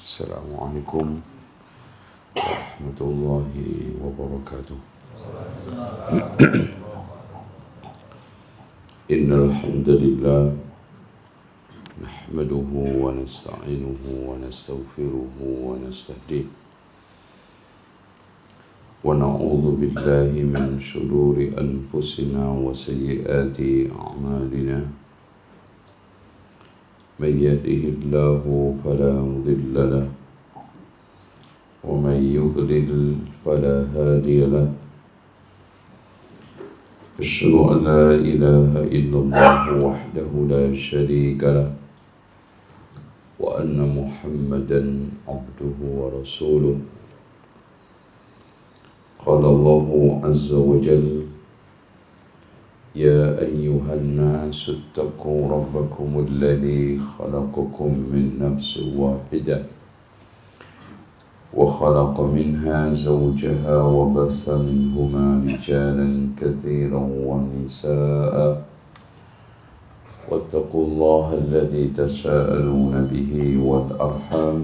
Assalamualaikum warahmatullahi wabarakatuh. Innal hamdalillah nahmaduhu wa nasta'inuhu wa nastaghfiruhu wa nastahdiih wa na'udzu billahi min shururi anfusina wa sayyiati a'malina. من يهده الله فلا مضل له ومن يضلل فلا هادي له أشهد أن لا إله إلا الله وحده لا شريك له وأن محمدا عبده ورسوله قال الله عز وجل يا أيها الناس اتقوا ربكم الذي خلقكم من نفس واحدة وخلق منها زوجها وبث منهما رجالا كثيرا ونساء واتقوا الله الذي تساءلون به والأرحام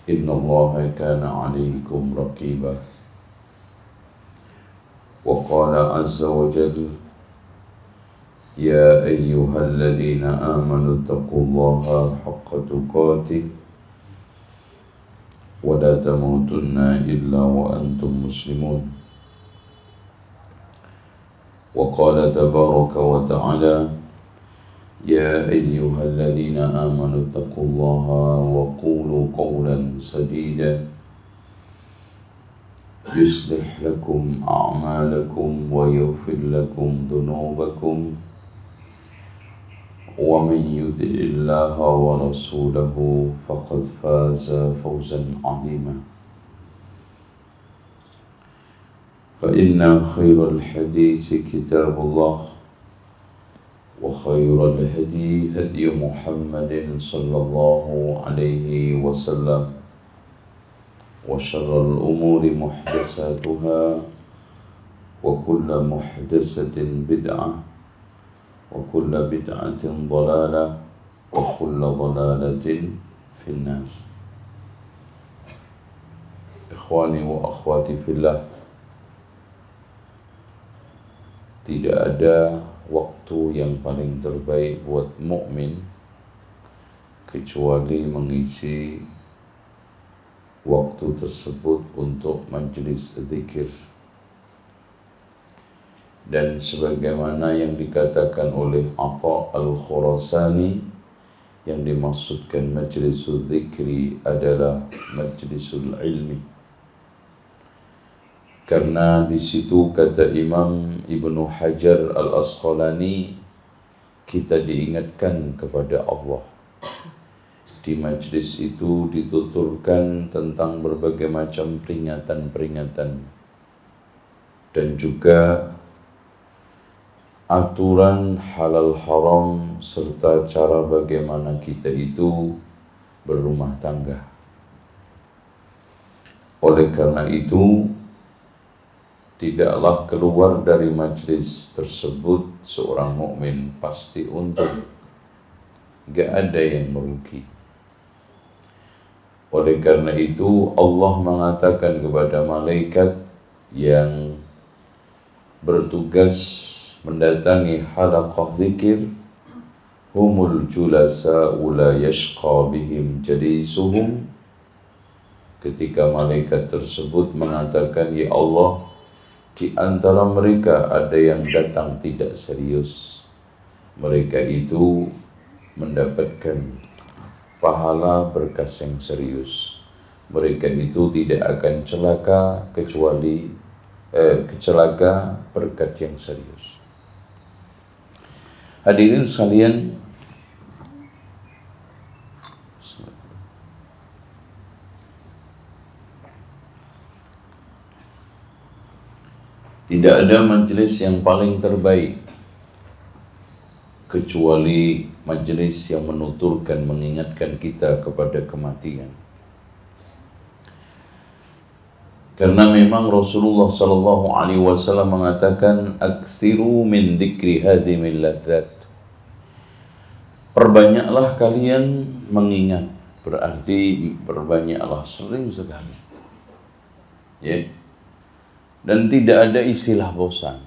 إن الله كان عليكم رقيبا وقال عز وجل يا أيها الذين آمنوا اتقوا الله حق تقاته ولا تموتن إلا وأنتم مسلمون وقال تبارك وتعالى يا أيها الذين آمنوا اتقوا الله وقولوا قولا سديدا يصلح لكم أعمالكم ويغفر لكم ذنوبكم ومن يطع الله ورسوله فقد فاز فوزا عظيما فإن خير الحديث كتاب الله وخير الهدي هدي محمد صلى الله عليه وسلم وشر الأمور محدثاتها وكل محدثة بدعة وكل بدعة ضلالة وكل ضلالة في النار. Ikhwani wa akhwati fillah, tidak ada waktu yang paling terbaik buat mukmin kecuali mengisi waktu tersebut untuk majelis zikir. Dan sebagaimana yang dikatakan oleh Atha al-Khurasani, yang dimaksudkan majlisul zikri adalah majlisul ilmi. Karena di situ kata Imam Ibnu Hajar al-Asqalani, kita diingatkan kepada Allah. Di majlis itu dituturkan tentang berbagai macam peringatan-peringatan dan juga aturan halal haram serta cara bagaimana kita itu berumah tangga. Oleh karena itu, tidaklah keluar dari majlis tersebut seorang mukmin pasti untung, gak ada yang merugi. Oleh karena itu Allah mengatakan kepada malaikat yang bertugas mendatangi halaqah zikir, humul julasa'u la yashqa bihim jalisuhum. Ketika malaikat tersebut mengatakan, ya Allah, di antara mereka ada yang datang tidak serius, mereka itu mendapatkan pahala berkas yang serius. Mereka itu tidak akan celaka kecuali celaka berkat yang serius. Hadirin sekalian, tidak ada majelis yang paling terbaik kecuali majelis yang menuturkan, mengingatkan kita kepada kematian. Karena memang Rasulullah sallallahu alaihi wasallam mengatakan, "Aksiru min dzikri hadimil ladzat." Perbanyaklah kalian mengingat, Berarti perbanyaklah, sering sekali. Ya. Dan tidak ada istilah bosan.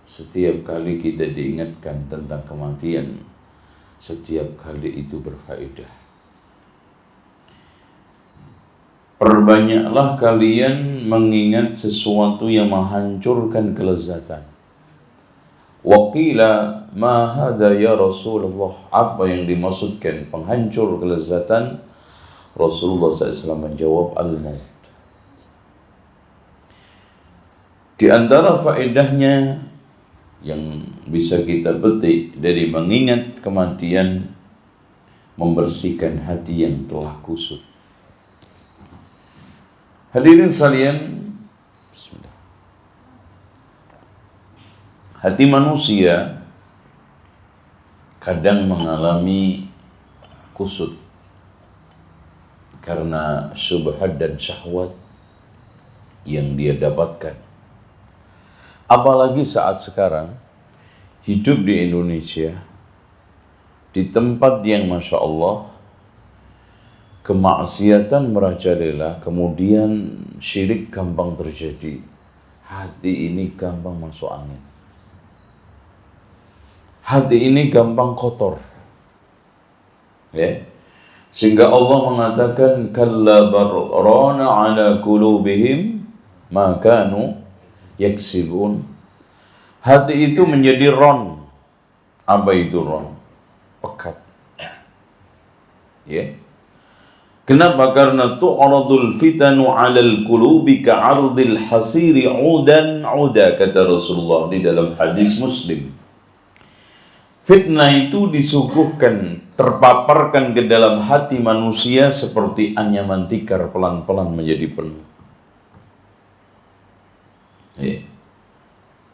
Setiap kali kita diingatkan tentang kematian, setiap kali itu berfaedah. Perbanyaklah kalian mengingat sesuatu yang menghancurkan kelezatan. Waqila ma hadha ya Rasulullah. Apa yang dimaksudkan penghancur kelezatan? Rasulullah SAW menjawab, al-maut. Di antara faedahnya yang bisa kita petik dari mengingat kematian, membersihkan hati yang telah kusut. Hadirin sekalian, bismillah. Hati manusia kadang mengalami kusut karena syubhat dan syahwat yang dia dapatkan. Apalagi saat sekarang hidup di Indonesia, di tempat yang Masya Allah kemaksiatan merajalela, kemudian syirik gampang terjadi. Hati ini gampang masuk angin. Hati ini gampang kotor. Ya. Sehingga Allah mengatakan, kalla barrana ala qulubihim ma kanu yaksibun. Hati itu menjadi ron. Apa itu ron? Pekat. Ya. Kenapa? Karena tu'radul fitanu 'alal qulubi ka'ardil hasiri 'udan 'uda, kata Rasulullah di dalam hadis Muslim. Fitnah itu disuguhkan, terpaparkan ke dalam hati manusia seperti anyaman tikar pelan-pelan menjadi penuh.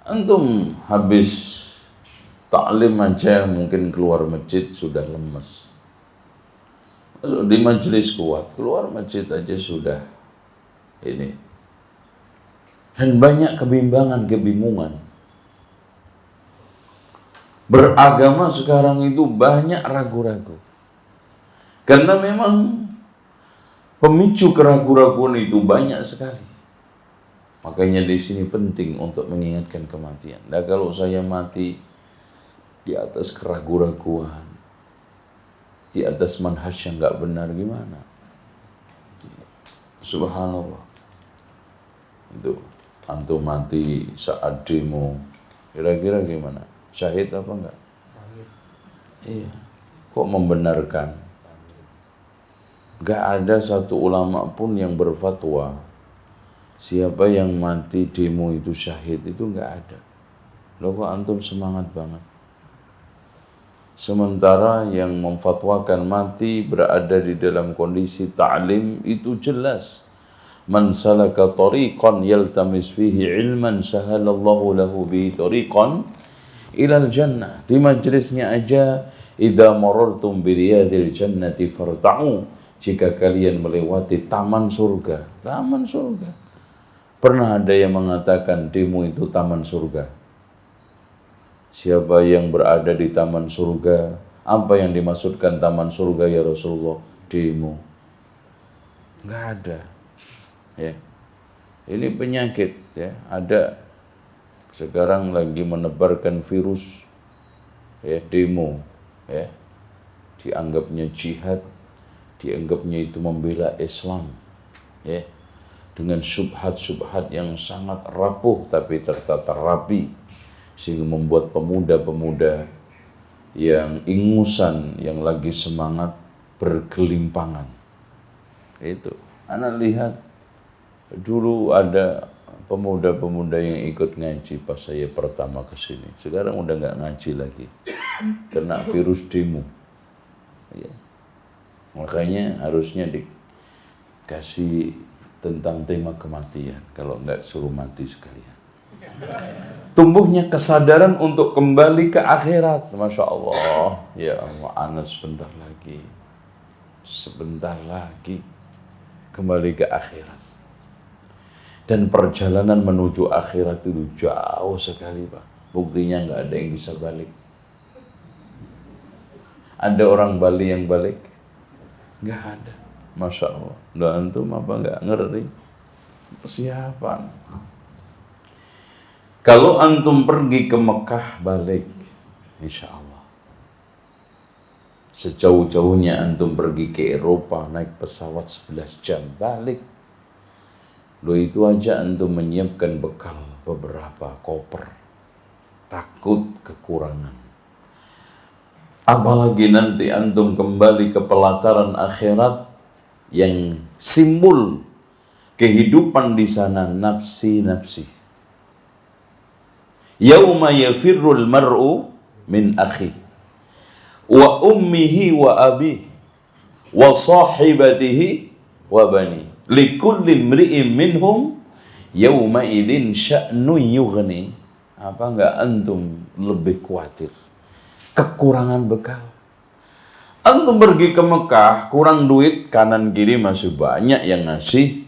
Antum habis taklim aja mungkin keluar masjid sudah lemes. Di majelis kuat, keluar masjid aja sudah ini. Dan banyak kebimbangan. Beragama sekarang itu banyak ragu-ragu. Karena memang pemicu keraguan-raguan itu banyak sekali. Makanya di sini penting untuk mengingatkan kematian. Nah, kalau saya mati di atas keraguan-raguan, di atas manhaj yang nggak benar, gimana? Subhanallah. Itu antum mati saat demo, kira-kira gimana? Syahid apa enggak? Syahid. Iya. Kok membenarkan? Nggak ada satu ulama pun yang berfatwa siapa yang mati demo itu syahid, itu nggak ada. Loh, kok antum semangat banget? Sementara yang memfatwakan mati berada di dalam kondisi ta'lim itu jelas. Man salaka tariqan yaltamis fihi ilman sahalallahu lahu bihi tariqan ilal jannah. Di majlisnya aja, idza marartum bi riyadil jannati farta'u. Jika kalian melewati taman surga. Taman surga. Pernah ada yang mengatakan demo itu taman surga. Siapa yang berada di taman surga? Apa yang dimaksudkan taman surga ya Rasulullah? Demo. Enggak ada. Ya. Ini penyakit ya. Ada sekarang lagi menebarkan virus ya, demo ya. Dianggapnya jihad, dianggapnya itu membela Islam ya. Dengan syubhat-syubhat yang sangat rapuh tapi tertata rapi, sehingga membuat pemuda-pemuda yang ingusan, yang lagi semangat, bergelimpangan. Itu, anak lihat dulu ada pemuda-pemuda yang ikut ngaji pas saya pertama ke sini. Sekarang udah nggak ngaji lagi, kena virus demo. Ya. Makanya harusnya dikasih tentang tema kematian, kalau nggak suruh mati sekalian. Tumbuhnya kesadaran untuk kembali ke akhirat. Masya Allah. Ya Allah, Anas sebentar lagi kembali ke akhirat. Dan perjalanan menuju akhirat itu jauh sekali, Pak. Buktinya nggak ada yang bisa balik. Ada orang Bali yang balik? Nggak ada. Masya Allah. Udah antum apa nggak ngeri? Persiapan. Kalau antum pergi ke Mekah balik, insya Allah. Sejauh-jauhnya antum pergi ke Eropa naik pesawat 11 jam balik. Lo itu aja antum menyiapkan bekal beberapa koper. Takut kekurangan. Apalagi nanti antum kembali ke pelataran akhirat yang simbol kehidupan di sana nafsi-nafsi. Yauma yafirrul mar'u min akhi wa ummihi wa abihi wa sahibatihi wa bani likulli imri'in minhum yauma idzin sya'nu yughni. Apa enggak antum lebih khawatir kekurangan bekal? Antum pergi ke Mekah kurang duit, kanan kiri masih banyak yang ngasih,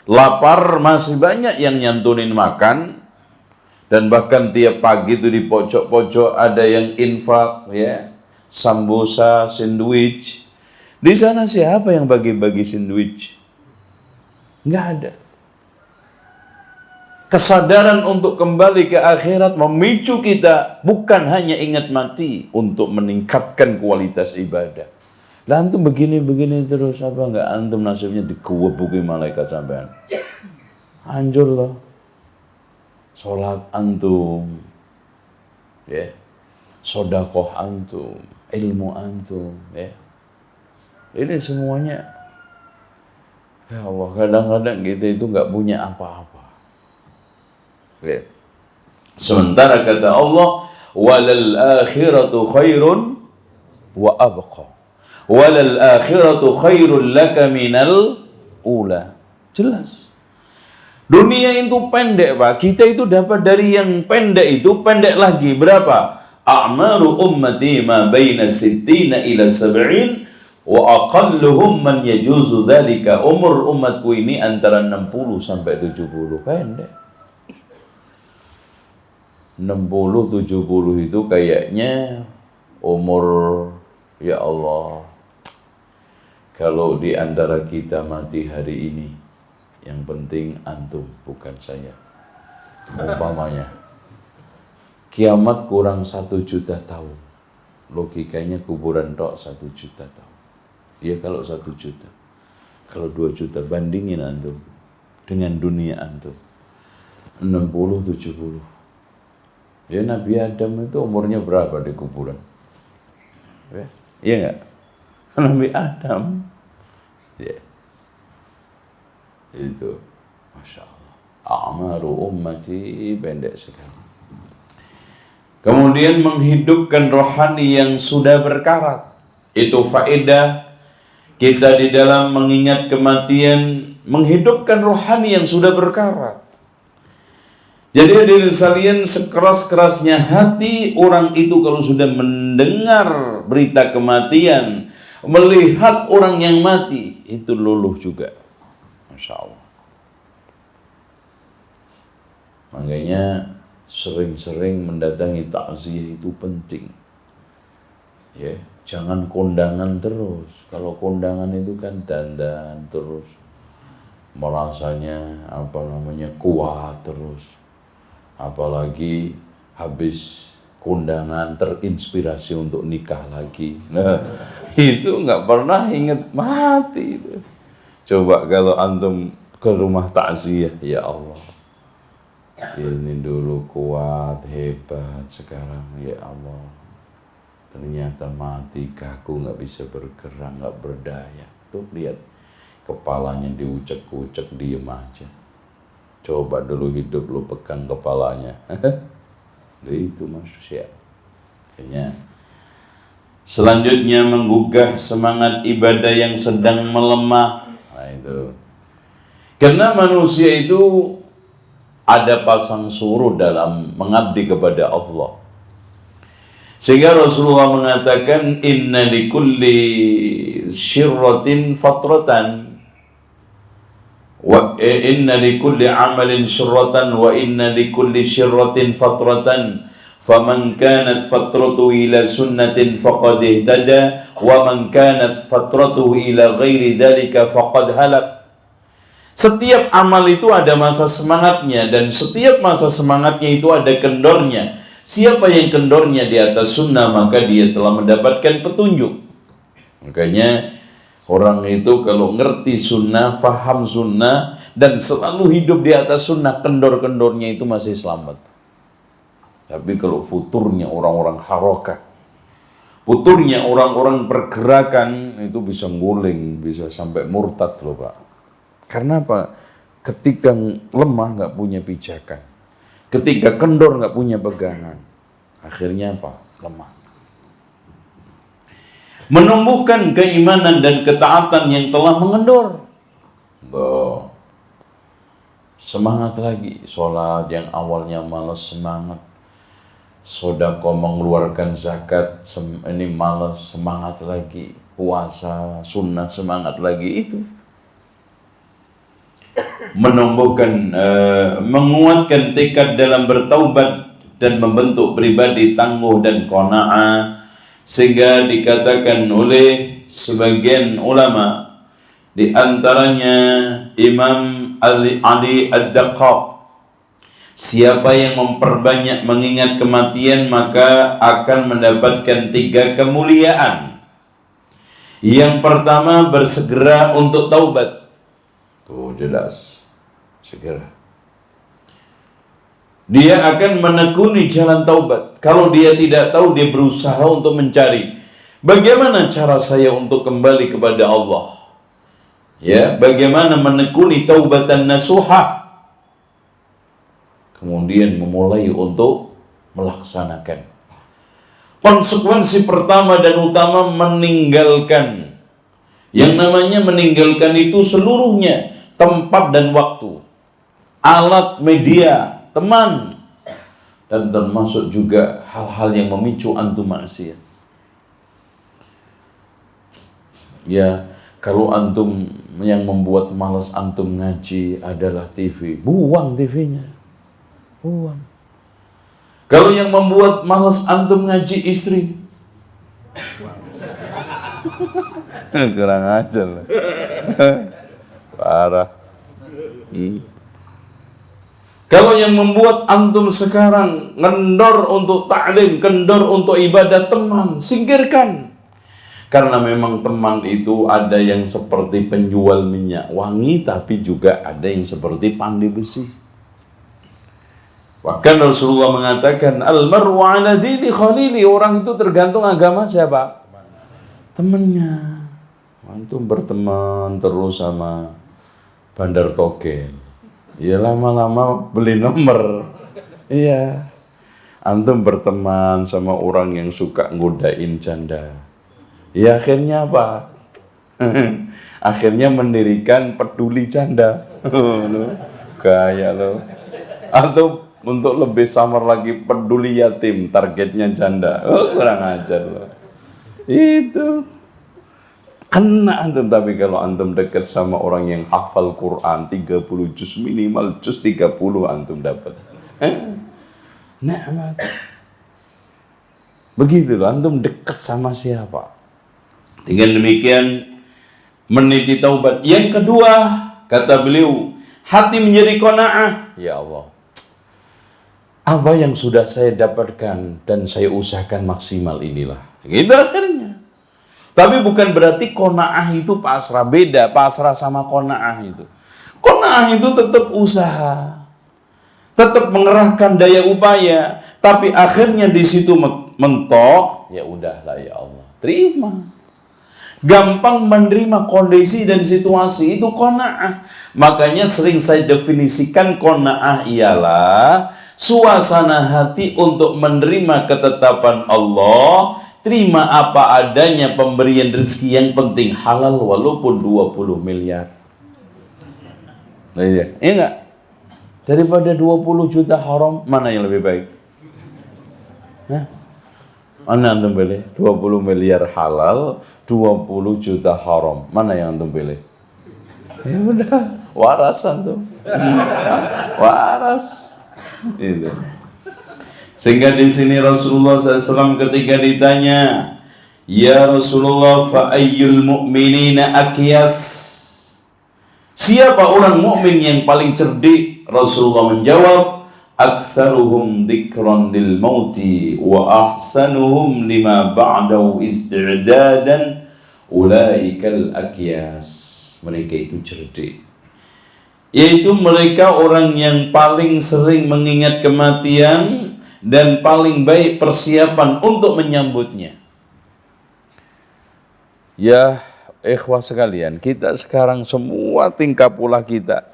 lapar masih banyak yang nyantunin makan. Dan bahkan tiap pagi itu di pojok-pojok ada yang infak, ya, sambusa, sandwich. Di sana siapa yang bagi-bagi sandwich? Nggak ada. Kesadaran untuk kembali ke akhirat memicu kita bukan hanya ingat mati untuk meningkatkan kualitas ibadah. Lah antum begini-begini terus apa nggak antum nasibnya dikewebuki malaikat sampean? Hancur loh. Sholat antum, ya, sodakoh antum, ilmu antum, ya. Ini semuanya, ya Allah, kadang-kadang kita itu nggak punya apa-apa. Ya. Sementara kata Allah, walal akhiratu khairun wa abqa, walal akhiratu khairun laka minal ula. Jelas. Dunia itu pendek, Pak. Kita itu dapat dari yang pendek itu pendek lagi. Berapa? A'maru ummati ma baina sittina ila sab'in wa aqalluhum man yajuzu dzalika. Umur umatku ini antara 60 sampai 70. Pendek. 60 70 itu kayaknya umur, ya Allah. Kalau di antara kita mati hari ini, yang penting antum, bukan saya. Umpamanya kiamat kurang 1 juta tahun, logikanya kuburan tok 1 juta tahun. Ya kalau 1 juta, kalau 2 juta bandingin antum dengan dunia antum 60 70. Ya Nabi Adam itu umurnya berapa di kuburan? Ya, iya enggak? Nabi Adam, ya. Itu, Masya Allah. A'maru ummati pendek sekali. Kemudian menghidupkan rohani yang sudah berkarat. Itu faedah kita di dalam mengingat kematian, menghidupkan rohani yang sudah berkarat. Jadi hadirin sekalian, sekeras-kerasnya hati orang itu kalau sudah mendengar berita kematian, melihat orang yang mati, itu luluh juga. Masya Allah. Makanya sering-sering mendatangi takziah itu penting. Ya, jangan kondangan terus. Kalau kondangan itu kan dandan terus, merasanya kuat terus. Apalagi habis kondangan terinspirasi untuk nikah lagi. Nah, itu nggak pernah ingat mati itu. Coba kalau antum ke rumah takziah, ya Allah, ini dulu kuat, hebat, sekarang ya Allah, ternyata mati, kaku, nggak bisa bergerak, nggak berdaya. Tuh lihat, kepalanya diucek-ucek, diem aja. Coba dulu hidup lu pegang kepalanya. Itu manusia. Kayaknya selanjutnya menggugah semangat ibadah yang sedang melemah. Nah itu. Karena manusia itu ada pasang surut dalam mengabdi kepada Allah. Sehingga Rasulullah mengatakan inna likulli syirratin fatratan wa inna likulli amalin syirratan wa inna likulli syirratin fatratan Faman kanat fatratuhu ila sunnatin faqad ihtada wa man kanat fatratuhu ila ghairi dzalika faqad halak. Setiap amal itu ada masa semangatnya dan setiap masa semangatnya itu ada kendornya. Siapa yang kendornya di atas sunnah maka dia telah mendapatkan petunjuk. Makanya orang itu kalau ngerti sunnah, faham sunnah dan selalu hidup di atas sunnah, kendor-kendornya itu masih selamat. Tapi kalau futurnya orang-orang harokat, futurnya orang-orang pergerakan itu bisa nguling, bisa sampai murtad loh Pak. Karena apa? Ketika lemah nggak punya pijakan, ketika kendor nggak punya pegangan, akhirnya apa? Lemah. Menumbuhkan keimanan dan ketaatan yang telah mengendor. Loh. Semangat lagi, sholat yang awalnya malas semangat. Sedekah mengeluarkan zakat, ini malas semangat lagi. Puasa, sunnah semangat lagi itu. Menumbuhkan, menguatkan tekad dalam bertaubat dan membentuk pribadi tangguh dan qanaah. Sehingga dikatakan oleh sebagian ulama, di antaranya Imam Ali Ad-Daqqaq, siapa yang memperbanyak mengingat kematian maka akan mendapatkan 3 kemuliaan. Yang pertama, bersegera untuk taubat. Tuh jelas, segera. Dia akan menekuni jalan taubat. Kalau dia tidak tahu, dia berusaha untuk mencari bagaimana cara saya untuk kembali kepada Allah. Ya, bagaimana menekuni taubatan nasuha. Kemudian memulai untuk melaksanakan. Konsekuensi pertama dan utama meninggalkan. Yang namanya meninggalkan itu seluruhnya, tempat dan waktu, alat, media, teman, dan termasuk juga hal-hal yang memicu antum maksiat. Ya, kalau antum yang membuat malas antum ngaji adalah TV, buang TV-nya. Buang. Kalau yang membuat malas antum ngaji istri, kurang ajar lah. Parah. Kalau yang membuat antum sekarang ngendor untuk ta'lim, kendor untuk ibadah, teman, singkirkan. Karena memang teman itu ada yang seperti penjual minyak wangi, tapi juga ada yang seperti pandai besi. Bahkan Rasulullah mengatakan, al-mar'u ala dini khalili, orang itu tergantung agama siapa? Temannya. Antum berteman terus sama bandar togel, ya lama-lama beli nomor. Iya. Antum berteman sama orang yang suka ngodain janda, ya akhirnya apa? Akhirnya mendirikan peduli janda. Kayak lo. Antum untuk lebih samar lagi peduli yatim, targetnya janda. Kurang ajar loh. Itu kena antum. Tapi kalau antum dekat sama orang yang hafal Quran 30 juz, minimal juz 30 antum dapat. Nikmat. Begitu loh, antum dekat sama siapa. Dengan demikian meniti taubat. Yang kedua, kata beliau, hati menjadi qanaah. Ya Allah, apa yang sudah saya dapatkan dan saya usahakan maksimal inilah. Gitu akhirnya. Tapi bukan berarti qanaah itu pasrah. Beda pasrah sama qanaah itu. Qanaah itu tetap usaha, tetap mengerahkan daya upaya, tapi akhirnya di situ mentok, ya udahlah ya Allah, terima. Gampang menerima kondisi dan situasi itu qanaah. Makanya sering saya definisikan qanaah ialah suasana hati untuk menerima ketetapan Allah, terima apa adanya pemberian rezeki, yang penting halal walaupun 20 miliar. Nah, iya enggak? Daripada 20 juta haram, mana yang lebih baik? Hah? Mana antum pilih? 20 miliar halal, 20 juta haram. Mana yang antum pilih? Ya udah, waras antum. Waras. Itu. Sehingga di sini Rasulullah SAW ketika ditanya, ya Rasulullah, fa ayyul mu'minina akyas, siapa orang mukmin yang paling cerdik? Rasulullah menjawab, aksaruhum dzikran lil mauti wa ahsanuhum lima ba'dahu isti'dadan ulaikal akyas. Mereka itu cerdik, yaitu mereka orang yang paling sering mengingat kematian dan paling baik persiapan untuk menyambutnya. Ya ikhwah sekalian, kita sekarang semua tingkah pola kita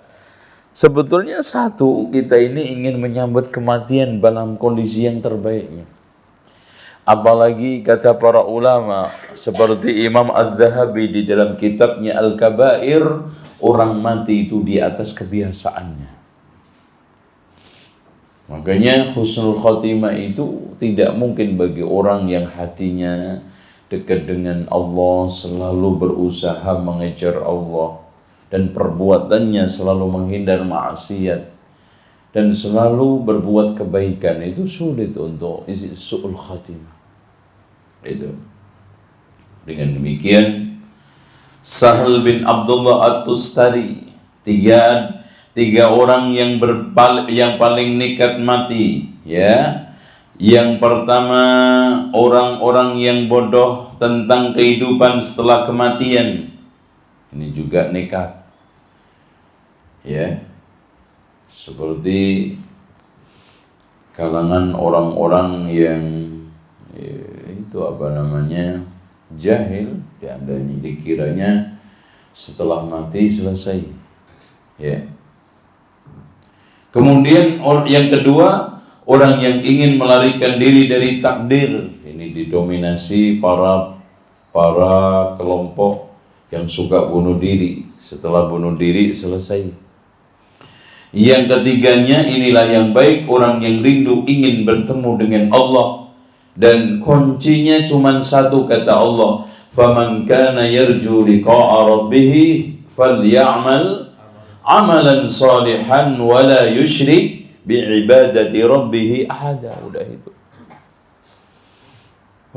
sebetulnya satu, kita ini ingin menyambut kematian dalam kondisi yang terbaiknya. Apalagi kata para ulama seperti Imam Adz-Dzahabi di dalam kitabnya Al-Kabair, orang mati itu di atas kebiasaannya. Makanya husnul khotimah itu tidak mungkin bagi orang yang hatinya dekat dengan Allah, selalu berusaha mengejar Allah, dan perbuatannya selalu menghindar maksiat, dan selalu berbuat kebaikan. Itu sulit untuk su'ul khatimah. Itu. Dengan demikian, Sahal bin Abdullah At-Tustari, tiga orang yang paling nekat mati, ya. Yang pertama, orang-orang yang bodoh tentang kehidupan setelah kematian. Ini juga nekat, ya. Seperti kalangan orang-orang yang itu jahil, dikiranya setelah mati selesai, ya. Kemudian yang kedua, orang yang ingin melarikan diri dari takdir. Ini didominasi para kelompok yang suka bunuh diri. Setelah bunuh diri selesai. Yang ketiganya, inilah yang baik, orang yang rindu ingin bertemu dengan Allah, dan kuncinya cuma satu, kata Allah, faman kana yarju liqa'a rabbih falyamal amalan salihan wala yusyrik bi'ibadati rabbih ahada. Udah itu.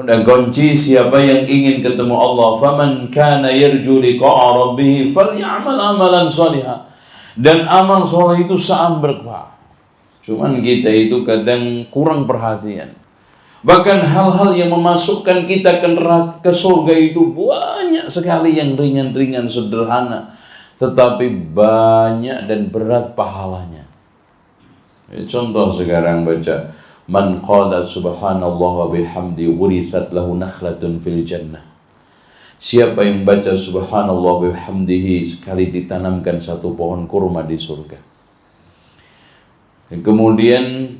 Udah kunci, siapa yang ingin ketemu Allah, faman kana yarju liqa'a rabbih falyamal amalan salihan. Dan amal soleh itu sangat berkah. Cuman kita itu kadang kurang perhatian. Bahkan hal-hal yang memasukkan kita ke surga itu banyak sekali yang ringan-ringan, sederhana, tetapi banyak dan berat pahalanya. Contoh sekarang baca, man qala subhanallah wa bihamdi wurisat lahu nakhlatun fil jannah. Siapa yang baca subhanallah wa bihamdihi, sekali ditanamkan satu pohon kurma di surga. Kemudian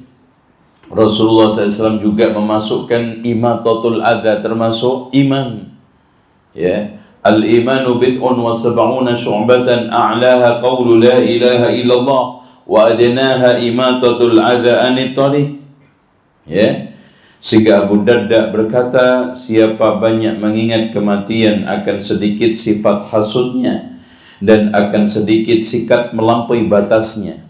Rasulullah SAW juga memasukkan imatatul adha termasuk iman, ya. Al-imanu bid'un wa sab'una syu'batan a'laha qawlu la ilaha illallah wa adnaha imatatul adha anit tariq, ya. Sehingga Abu Darda berkata, siapa banyak mengingat kematian akan sedikit sifat hasudnya dan akan sedikit sikap melampaui batasnya.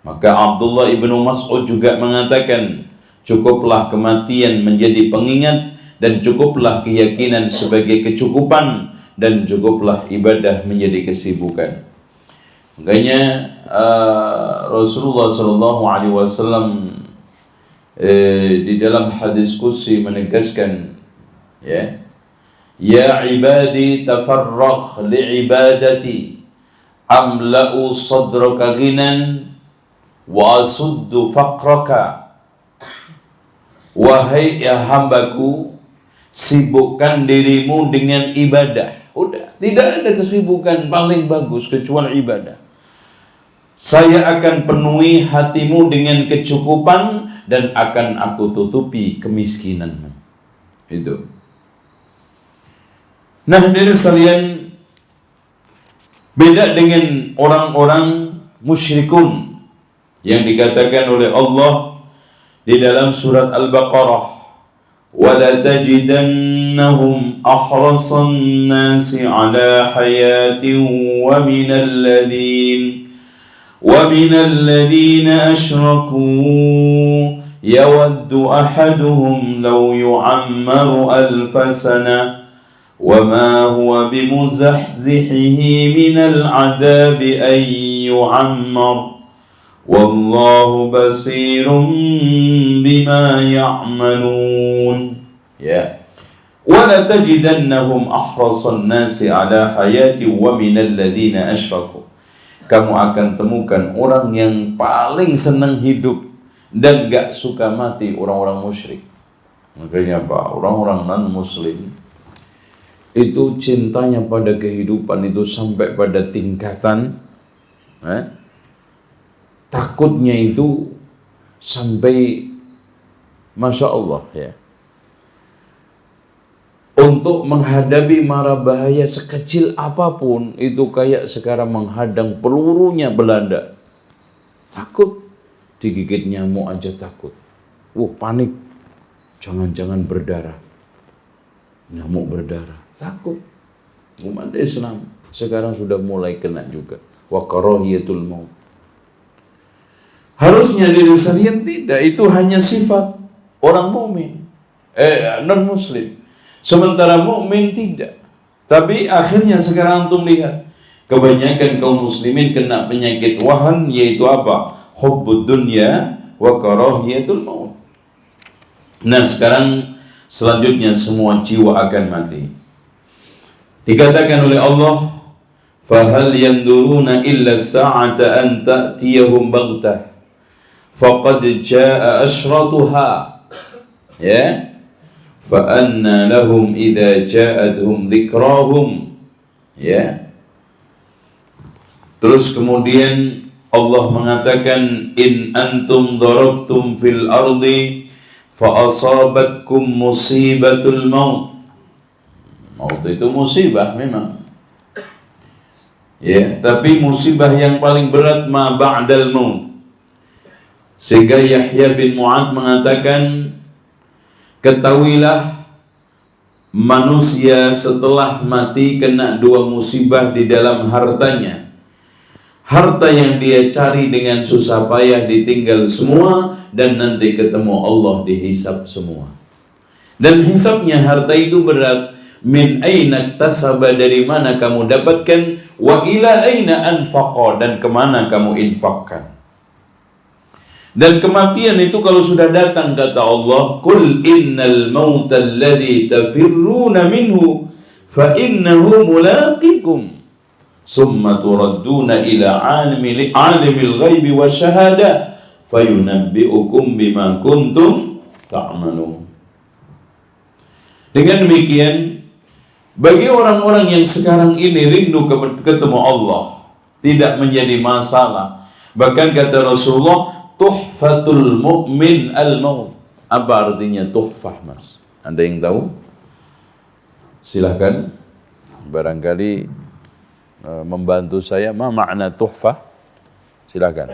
Maka Abdullah ibnu Mas'ud juga mengatakan, cukuplah kematian menjadi pengingat, dan cukuplah keyakinan sebagai kecukupan, dan cukuplah ibadah menjadi kesibukan. Makanya Rasulullah SAW di dalam hadis qudsi menegaskan, ya, ya ibadi tafarragh li'ibadati amla'u sadraka ghinan wa asuddu faqraka. Wahai ya hambaku, sibukkan dirimu dengan ibadah. Udah, tidak ada kesibukan paling bagus kecuali ibadah. Saya akan penuhi hatimu dengan kecukupan dan akan aku tutupi kemiskinanmu. Itu. Nah, hadirin sekalian, beda dengan orang-orang musyrikun yang dikatakan oleh Allah di dalam surat Al-Baqarah, وَلَا تَجِدَنَّهُمْ أَحْرَصَ النَّاسِ عَلَى حَيَاةٍ وَمِنَ الَّذِينَ أَشْرَكُوا yawaddu ahaduhum law yu'ammaru alfa sana wa ma huwa bimuzahzihihi minal adabi an yu'ammar wallahu basirun bima ya'malun. Ya. Wala tajidannahum ahrasan nasi ala hayati wa minal ladina asyraku. Kamu akan temukan orang yang paling senang hidup dan gak suka mati orang-orang musyrik. Makanya Pak, orang-orang non-muslim itu cintanya pada kehidupan itu sampai pada tingkatan takutnya itu sampai Masya Allah ya, untuk menghadapi mara bahaya sekecil apapun itu kayak sekarang menghadang pelurunya Belanda. Takut digigit nyamuk aja takut. Panik. Jangan-jangan berdarah. Nyamuk berdarah. Takut. Umat Islam sekarang sudah mulai kena juga. Wa karahiyatul maut. Harusnya diri sendiri tidak. Itu hanya sifat orang mukmin, non-muslim. Sementara mukmin tidak. Tapi akhirnya sekarang antum lihat, kebanyakan kaum muslimin kena penyakit wahan, yaitu apa? Hubbud dunya wa karahiyatul maut. Nah, sekarang selanjutnya semua jiwa akan mati. Dikatakan oleh Allah, "Fahal yanduruna illa as-sa'ata an ta'tiyahum baghtah faqad jaa'a ashratuha." Ya. فَأَنَّا لَهُمْ إِذَا جَاءَتْهُمْ ذِكْرَاهُمْ. Ya. Terus kemudian Allah mengatakan, "In antum darabtum fil ardi fa asabatkum musibatul maut." Maut itu musibah memang. Ya, tapi musibah yang paling berat ma ba'dal maut. Sehingga Yahya bin Mu'adz mengatakan, ketahuilah manusia setelah mati kena dua musibah di dalam hartanya. Harta yang dia cari dengan susah payah ditinggal semua, dan nanti ketemu Allah dihisab semua. Dan hisabnya harta itu berat. Min aina tasaba, dari mana kamu dapatkan, wa ila aina anfaqa, dan kemana kamu infakkan. Dan kematian itu kalau sudah datang, kata Allah, "Qul innal mauta alladhi tafirruna minhu fa innahu mulaqikum summa turadduna ila alimil ghaibi wasyahada fayunabbi'ukum bima kuntum ta'malun." Dengan demikian, bagi orang-orang yang sekarang ini rindu ketemu Allah, tidak menjadi masalah. Bahkan kata Rasulullah, tuhfatul mu'min al-maut. Apa artinya tuhfah, Mas? Anda yang tahu? Silahkan. Barangkali membantu saya. Ma makna tuhfah? Silahkan.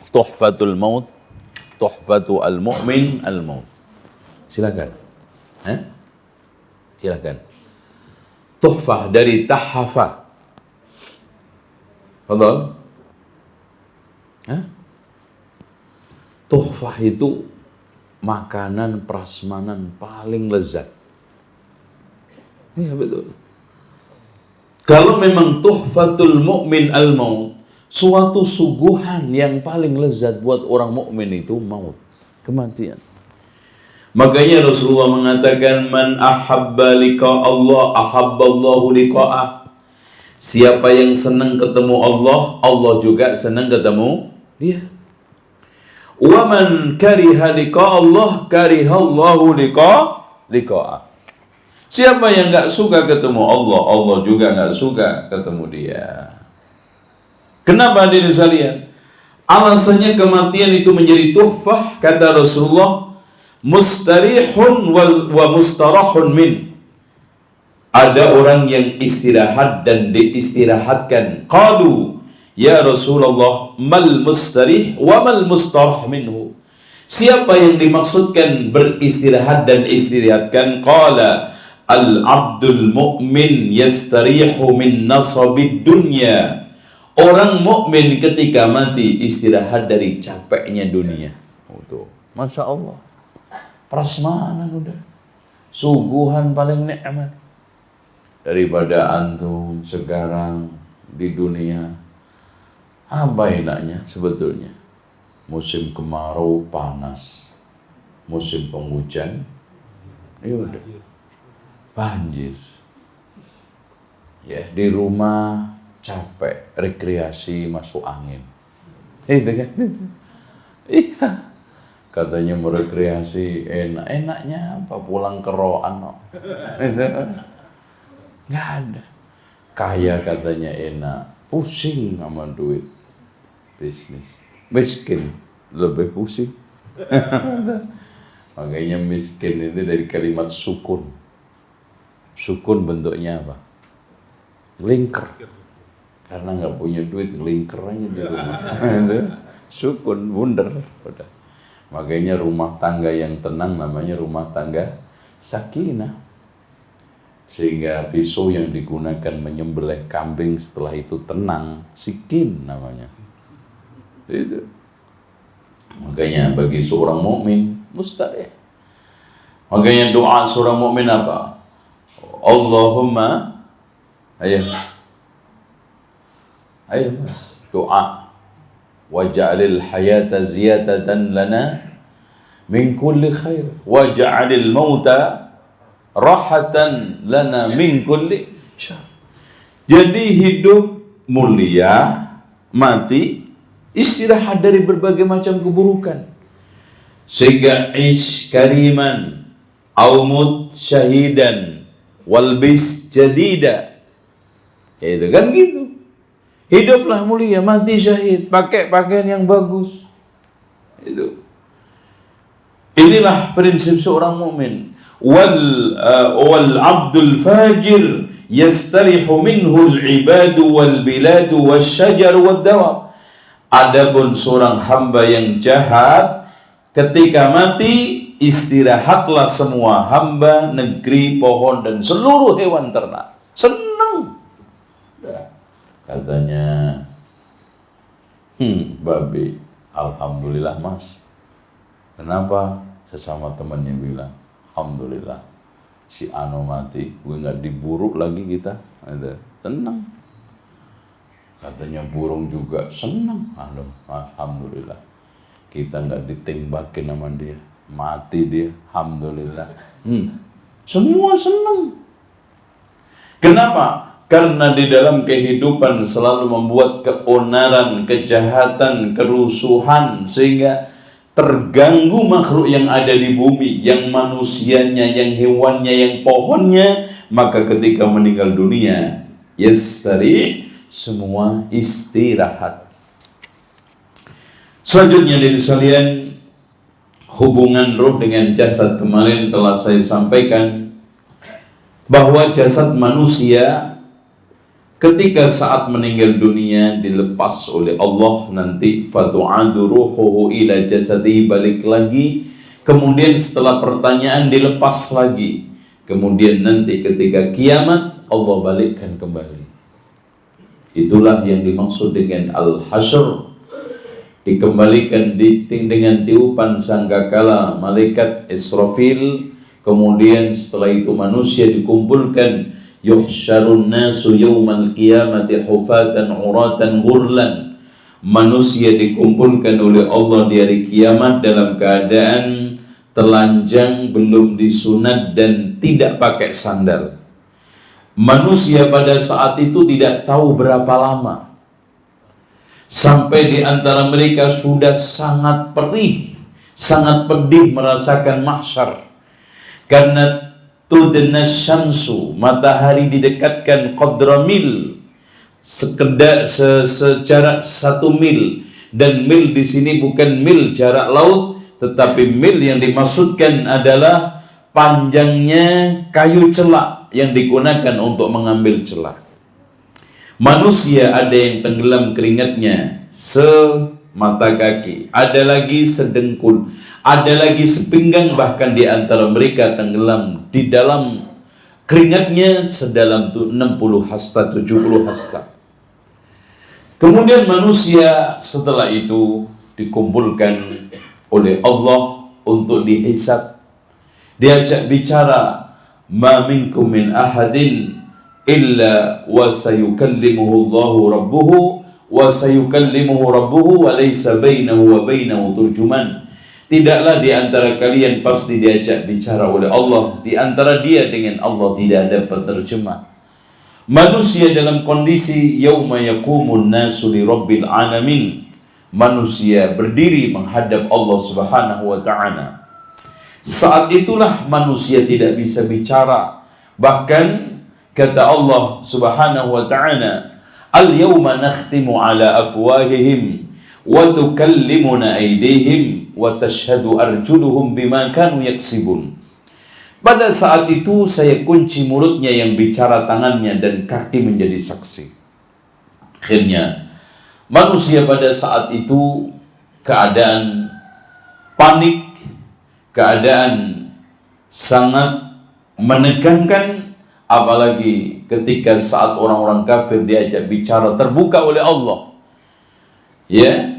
Tuhfatul maut. Tuhfatu al-mu'min al-maut. Silahkan. Silahkan. Tuhfah dari tahafa. Fadhal. Tuhfah itu makanan prasmanan paling lezat. Iya betul. Kalau memang tuhfatul mu'min al-maut, suatu suguhan yang paling lezat buat orang mukmin itu maut, kematian. Makanya Rasulullah mengatakan, "Man ahabba liqa Allah, ahabballahu liqa'ah." Siapa yang senang ketemu Allah, Allah juga senang ketemu dia. Wa man kariha liqa Allah, karihallahu liqa'ah. Siapa yang enggak suka ketemu Allah, Allah juga enggak suka ketemu dia. Kenapa hadirin sekalian? Alasannya kematian itu menjadi tuhfah, kata Rasulullah, mustarihun wa mustarahun min. Ada orang yang istirahat dan diistirahatkan. Qalu, ya Rasulullah, mal mustarih wa mal mustarah minhu. Siapa yang dimaksudkan beristirahat dan istirahatkan? Qala, al-abdul mu'min yastarihu min nasabid dunya Orang mukmin ketika mati istirahat dari capeknya dunia. Tuh, Masya Allah. Prasmanan udah. Suguhan paling nikmat. Daripada antum sekarang di dunia. Apa enaknya sebetulnya? Musim kemarau panas. Musim penghujan, ya udah. Banjir. Ya, di rumah capek, rekreasi masuk angin. Itu kan? Iya. Katanya mau rekreasi enak-enaknya apa? Pulang ke roan. Nggak ada. Kaya katanya enak, pusing sama duit. Bisnis. Miskin, lebih pusing. Makanya miskin itu dari kalimat sukun. Sukun bentuknya apa? Lingker. Karena nggak punya duit, lingker aja di rumah. Sukun, wunder. Udah. Makanya rumah tangga yang tenang namanya rumah tangga sakinah. Sehingga pisau yang digunakan menyembelih kambing setelah itu tenang, sikin namanya. Itu. Makanya bagi seorang mukmin mustahil. Makanya doa seorang mukmin apa? Allahumma, ayo mas, doa. Waj'alil hayata ziyadatan lana min kulli khair. Waj'alil mauta rahatan lana min kulli syarr. Jadi hidup mulia, mati istirahat dari berbagai macam keburukan. Sehingga ish kariman aumut syahidan walbis jadida. Ya itu kan gitu. Hiduplah mulia, mati syahid, pakai pakaian yang bagus. Itu. Inilah prinsip seorang mukmin. Wal abdul fajir yastarihu minhu al-ibadu wal biladu wasyajar wad dawab. Adapun seorang hamba yang jahat ketika mati istirahatlah semua hamba, negeri, pohon dan seluruh hewan ternak. Senang. Katanya, babi, alhamdulillah mas. Kenapa? Sesama temannya bilang, alhamdulillah si Ano mati, gue nggak diburu lagi kita. Ada tenang. Katanya burung juga senang. Alhamdulillah kita nggak ditembakin sama dia, mati dia, alhamdulillah. Semua senang. Kenapa? Karena di dalam kehidupan selalu membuat keonaran, kejahatan, kerusuhan, sehingga terganggu makhluk yang ada di bumi, yang manusianya, yang hewannya, yang pohonnya. Maka ketika meninggal dunia, yastari, semua istirahat. Selanjutnya dari sekalian, hubungan roh dengan jasad kemarin telah saya sampaikan bahwa jasad manusia ketika saat meninggal dunia dilepas oleh Allah nanti, fadu'adu ruhuhu ila jasadihi, balik lagi. Kemudian setelah pertanyaan dilepas lagi. Kemudian nanti ketika kiamat Allah balikkan kembali. Itulah yang dimaksud dengan al-hasyr. Dikembalikan dengan tiupan sangkakala malaikat Israfil. Kemudian setelah itu manusia dikumpulkan. Yuhsyarun nasu yawmal qiyamati hufatan uratan ghurlan. Manusia dikumpulkan oleh Allah di hari kiamat dalam keadaan telanjang, belum disunat dan tidak pakai sandal. Manusia pada saat itu tidak tahu berapa lama. Sampai di antara mereka sudah sangat perih, sangat pedih merasakan mahsyar. Karena tudna syamsu, matahari didekatkan qadra mil, sekedar sejarak 1 mil. Dan mil di sini bukan mil jarak laut, tetapi mil yang dimaksudkan adalah panjangnya kayu celak yang digunakan untuk mengambil celak. Manusia ada yang tenggelam keringatnya semata kaki, ada lagi sedengkul, ada lagi sepinggang, bahkan di antara mereka tenggelam di dalam keringatnya sedalam 60 hasta, 70 hasta. Kemudian manusia setelah itu dikumpulkan oleh Allah untuk dihisab. Diajak bicara, ma minkum min ahadin illa wa sayukallimuhu Allahu rabbuhu wa sayukallimuhu rabbuhu wa laysa bainahu wa bainahu turjuman. Tidaklah di antara kalian pasti diajak bicara oleh Allah, di antara dia dengan Allah tidak ada penerjemah. Manusia dalam kondisi yauma yaqumun nasu li rabbil alamin. Manusia berdiri menghadap Allah Subhanahu wa taala. Saat itulah manusia tidak bisa bicara. Bahkan kata Allah Subhanahu wa taala, "Al-yawma nakhtimu ala afwahihim wa tukallimuna aydihim wa tashhadu arjuluhum bima kanu yaksibun." Pada saat itu saya kunci mulutnya yang bicara tangannya dan kaki menjadi saksi. Akhirnya manusia pada saat itu keadaan panik, keadaan sangat menegangkan, apalagi ketika saat orang-orang kafir diajak bicara terbuka oleh Allah. Ya,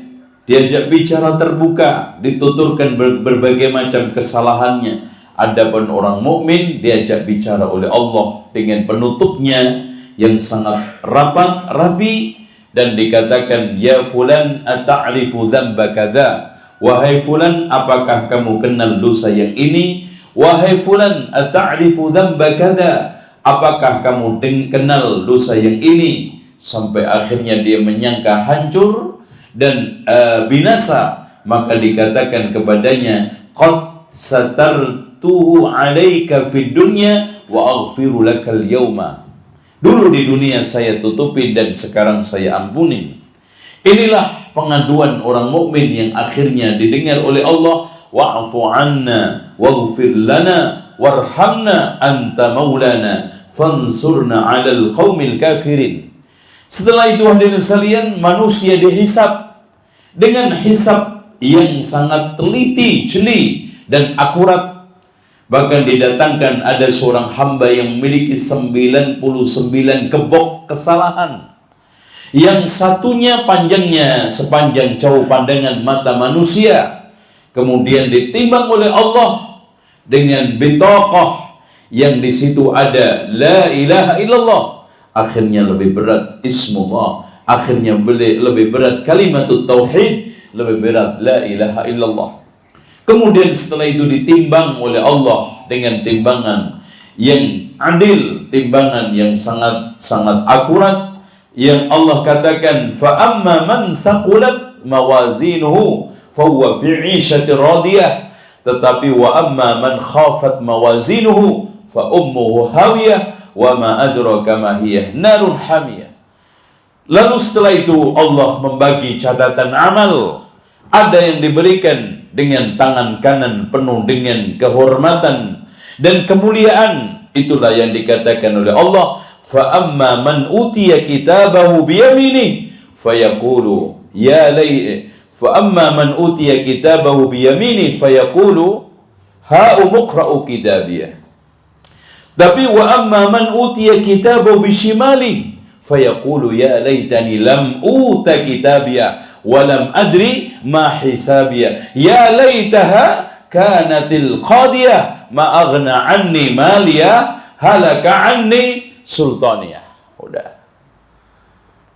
diajak bicara terbuka, dituturkan berbagai macam kesalahannya. Adapun orang mukmin diajak bicara oleh Allah dengan penutupnya yang sangat rapi dan dikatakan, ya fulan ata'rifu dzamba kadza, wahai fulan apakah kamu kenal dosa yang ini, wahai fulan ata'rifu dzamba kadza, apakah kamu kenal dosa yang ini, sampai akhirnya dia menyangka hancur dan binasa. Maka dikatakan kepadanya, qad satartuhu 'alaika fid dunya wa aghfiru lakal yauma. Dulu di dunia saya tutupi dan sekarang saya ampuni. Inilah pengaduan orang mukmin yang akhirnya didengar oleh Allah. Wa'fu 'anna waghfir lana warhamna anta maulana fansurna 'alal qaumil kafirin. Setelah itu hadirin sekalian, manusia dihisab dengan hisab yang sangat teliti, jeli dan akurat. Bahkan didatangkan ada seorang hamba yang memiliki 99 gebok kesalahan. Yang satunya panjangnya sepanjang jauh pandangan mata manusia. Kemudian ditimbang oleh Allah dengan bitaqah yang di situ ada la ilaha illallah. Akhirnya lebih berat ismullah. Akhirnya lebih berat kalimatut tauhid. Lebih berat la ilaha illallah. Kemudian setelah itu ditimbang oleh Allah dengan timbangan yang adil, timbangan yang sangat akurat, yang Allah katakan, fa amma man saqulat mawazinuhu fa huwa fi 'ishatir radiyah, tetapi wa amma man khafat mawazinuhu fa ummuhu hawiyah wa ma adraka ma hiya narun hamiyah. Lalu setelah itu Allah membagi catatan amal. Ada yang diberikan dengan tangan kanan penuh dengan kehormatan dan kemuliaan. Itulah yang dikatakan oleh Allah, fa amma man utiya kitabahu biyamini fayaqulu ya lay fa amma man utiya kitabahu biyamini fayaqulu ha umqra'u kitabiyah. Tapi wa amma man utiya kitabahu bishimali fayaqulu ya laitani lam uta kitabiyah walam adri ma hisabiyah ya laitaha kanatil qadiyah ma aghna anni maliyah halaka anni sultaniyah. Udah.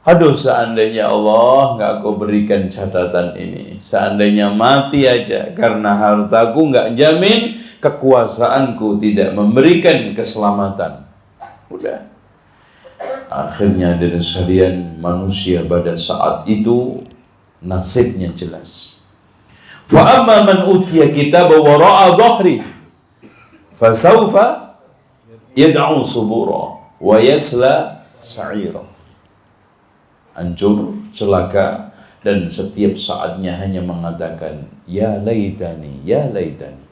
Aduh, seandainya Allah nggak aku berikan catatan ini, seandainya mati aja, karena hartaku nggak jamin, kekuasaanku tidak memberikan keselamatan. Udah. Akhirnya dari sekalian, manusia pada saat itu nasibnya jelas. Fa amma man utiya kitaba wara'a dhahri fasawfa yad'u subura wa yasla sa'ira. Hancur, celaka, dan setiap saatnya hanya mengatakan ya laitani, ya laitani,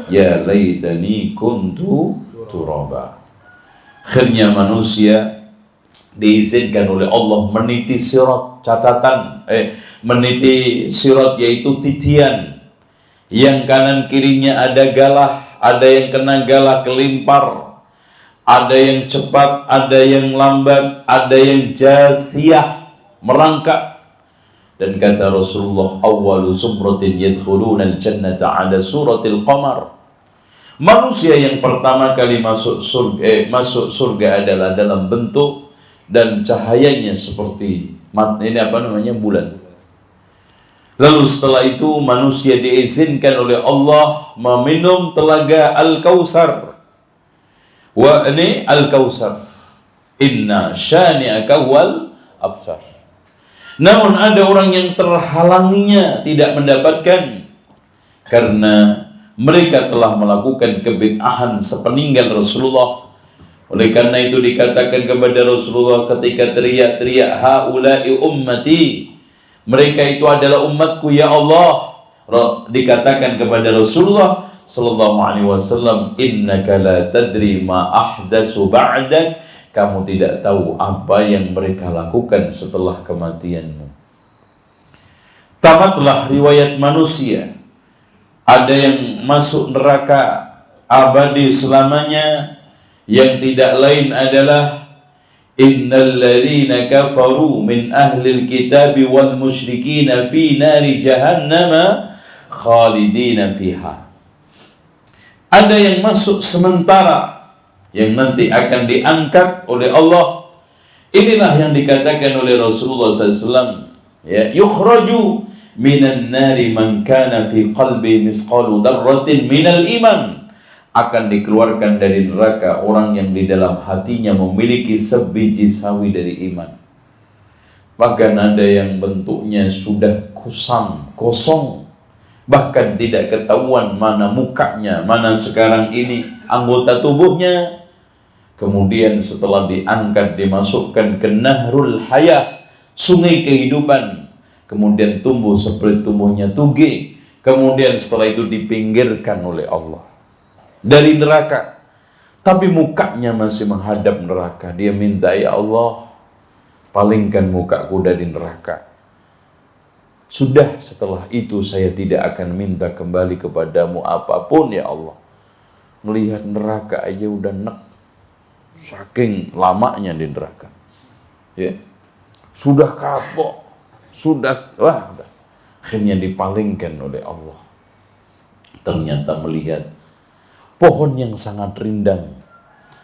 ya laitani kuntu turaba. Akhirnya manusia diizinkan oleh Allah meniti sirat, catatan meniti sirat, yaitu titian. Yang kanan kirinya ada galah, ada yang kena galah kelimpar, ada yang cepat, ada yang lambat, ada yang jasiyah. merangkak. Dan kata Rasulullah, awwalu sumratin yadkhuluna al-jannata ala suratil qamar. Manusia yang pertama kali masuk surga adalah dalam bentuk dan cahayanya seperti bulan. Lalu setelah itu manusia diizinkan oleh Allah meminum telaga Al-Kautsar. Al-Kautsar. Inna syani'aka wal abtar. Namun ada orang yang terhalanginya tidak mendapatkan karena mereka telah melakukan kebid'ahan sepeninggal Rasulullah. Oleh karena itu dikatakan kepada Rasulullah ketika teriak-teriak, haula'i ummati, mereka itu adalah umatku ya Allah. Dikatakan kepada Rasulullah sallallahu alaihi wasallam, innaka la tadri ma ahdatsu ba'dak, kamu tidak tahu apa yang mereka lakukan setelah kematianmu. Tamatlah riwayat manusia. Ada yang masuk neraka abadi selamanya, yang tidak lain adalah innal ladzina kafaru min ahlil kitabi wal musyrikina fi nari jahannama khalidina fiha. Ada yang masuk sementara, yang nanti akan diangkat oleh Allah. Inilah yang dikatakan oleh Rasulullah SAW, ya, yukhraju minan nari man kana fi qalbi misqalu darratin minal iman. Akan dikeluarkan dari neraka orang yang di dalam hatinya memiliki sebiji sawi dari iman. Bahkan ada yang bentuknya sudah kusam, kosong, bahkan tidak ketahuan mana mukanya, mana sekarang ini anggota tubuhnya. Kemudian setelah diangkat, dimasukkan ke Nahrul Hayah, sungai kehidupan. Kemudian tumbuh seperti tumbuhnya tuge. Kemudian setelah itu dipinggirkan oleh Allah dari neraka. Tapi mukanya masih menghadap neraka. Dia minta, ya Allah, palingkan mukaku dari neraka. Sudah, setelah itu saya tidak akan minta kembali kepadamu apapun ya Allah. Melihat neraka aja udah nek. Saking lamanya di neraka, ya, sudah kapok, sudah akhirnya dipalingkan oleh Allah. Ternyata melihat pohon yang sangat rindang.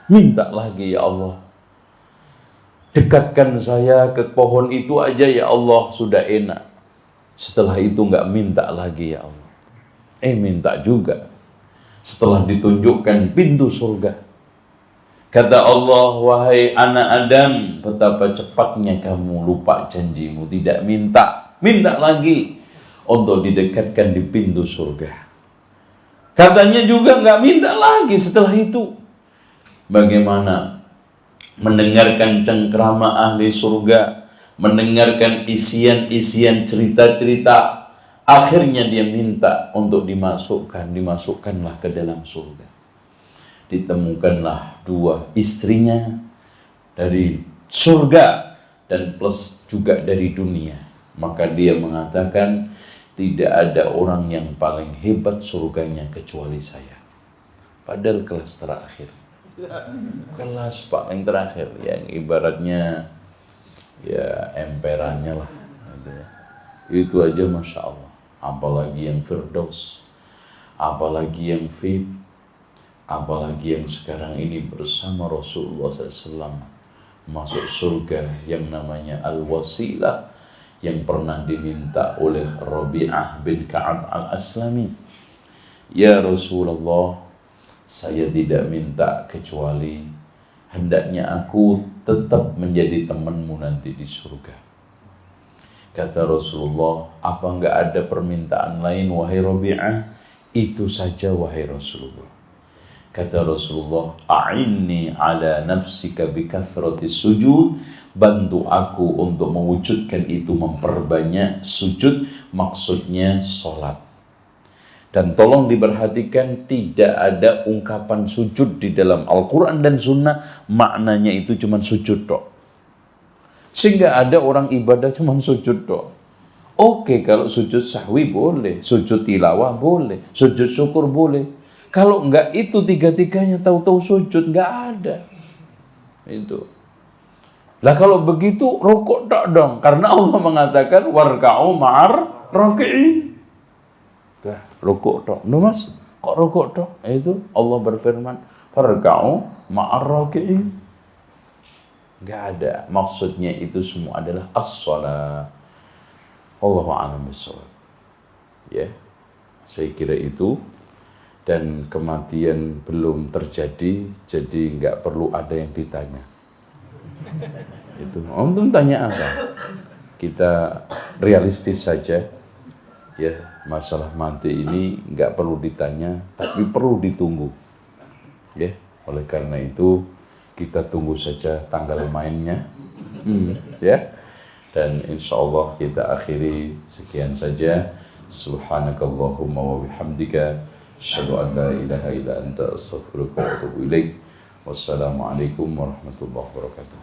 Minta lagi, ya Allah, dekatkan saya ke pohon itu aja ya Allah, sudah enak. Setelah itu nggak minta lagi ya Allah. Minta juga. Setelah ditunjukkan pintu surga, kata Allah, wahai anak Adam, betapa cepatnya kamu lupa janjimu, tidak minta lagi untuk didekatkan di pintu surga. Katanya juga nggak minta lagi setelah itu. Bagaimana mendengarkan cengkrama ahli surga, mendengarkan isian-isian cerita-cerita, akhirnya dia minta untuk dimasukkanlah ke dalam surga. Ditemukanlah dua istrinya dari surga dan plus juga dari dunia. Maka dia mengatakan, tidak ada orang yang paling hebat surganya kecuali saya. Padahal kelas terakhir, kelas paling terakhir, yang ibaratnya ya emperannya lah, itu aja Masya Allah. Apalagi yang Firdaus, apalagi yang Fib, apalagi yang sekarang ini bersama Rasulullah SAW masuk surga yang namanya Al-Wasilah, yang pernah diminta oleh Rabi'ah bin Ka'ab Al-Aslami. Ya Rasulullah, saya tidak minta kecuali hendaknya aku tetap menjadi temanmu nanti di surga. Kata Rasulullah, apa enggak ada permintaan lain wahai Rabi'ah? Itu saja wahai Rasulullah. Kata Rasulullah, a'inni ala nafsika bikathrati sujud, bantu aku untuk mewujudkan itu, memperbanyak sujud, maksudnya sholat. Dan tolong diperhatikan, tidak ada ungkapan sujud di dalam Al-Quran dan Sunnah, maknanya itu cuma sujud dok. Sehingga ada orang ibadah cuma sujud dok. Oke, kalau sujud sahwi boleh, sujud tilawah boleh, sujud syukur boleh. Kalau enggak itu tiga-tiganya tahu-tahu sujud, enggak ada. Itu. Lah kalau begitu rukuk tak dong, karena Allah mengatakan warka'u ma'ar raki'in. Dah, rukuk tok. Nuh Mas, kok rukuk tok? Itu Allah berfirman, "Farka'u ma'ar raki'in." Enggak ada. Maksudnya itu semua adalah as-shalah. Allahu a'lam bishawab. Ya. Saya kira itu, dan kematian belum terjadi, jadi enggak perlu ada yang ditanya. Itu. Om tanya apa? Kita realistis saja. Ya, masalah mati ini nggak perlu ditanya, tapi perlu ditunggu. Ya, oleh karena itu kita tunggu saja tanggal mainnya, ya. Dan insya Allah kita akhiri sekian saja. Subhanakallahumma wa bihamdika, asyhadu an la ilaha illa anta, astaghfiruka wa atubu ilaik. Wassalamualaikum warahmatullahi wabarakatuh.